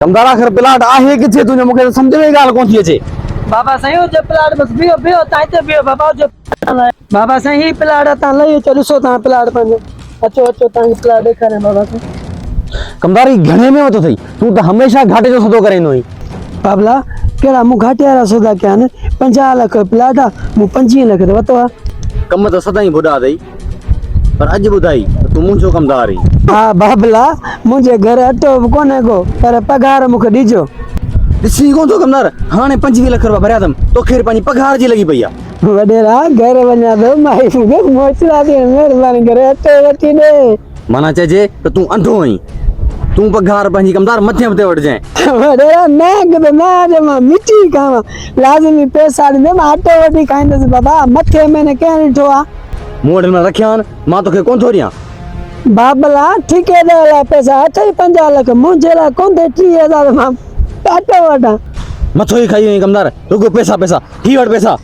कमदार आखिर प्लाट आहे किथे तुझे मूंखे सम्झ में ॻाल्हि कोन थी अचे। बाबा साईं जो प्लाट बस बियो बियो तां हिते बियो बाबा जो बाबा साईं ही प्लाट तां लई अचो ॾिसो तां प्लाट पंहिंजो अचो अचो तव्हांखे प्लाट ॾेखारियां बाबा साईं। कमदार ही घणे में वतो अथई तूं त हमेशह घाटे जो सौदो करे ईंदो आहीं। बाबला कहिड़ा मूं घाटे वारा सौदा कया आहिनि 50 लख प्लाट आहे मूं 25 लख ते वरितो आहे। कम त सदाई बुढा अथई पर अॼु ॿुधाई त तूं मुंहिंजो कमदार आहीं। हा बाबला मुंहिंजे घर अटो बि कोन्हे को पर पघार मूंखे ॾिजो। ॾिसी कोन थो कमदार हाणे 25 लख रुपया भरिया अथमि तोखे पंहिंजी पघार जी लॻी पई आहे। वॾेरा घर वञा थो माई मूंखे मोचरा थी महिरबानी करे अटो वठी ॾे। माना चइजे त तूं अंधो आहीं तूं पघार पंहिंजी कमदार मथे ते वठिजांइ। वॾेरा न किथे न अॼु मां मिठी खावां लाज़मी पैसा ॾींदे मां अटो वठी खाईंदुसि बाबा मथे महीने कंहिं ॾिठो आहे। मूं वटि में रखिया आहिनि मां तोखे कोन थो ॾियां। बाबला ठेकेदार लाइ पैसा अथई 50 लख मुंहिंजे लाइ कोन थिए 30,000 मां अटो वठां। मथो ई खाई वई कमदार रुगो पैसा पैसा ही वटि पैसा।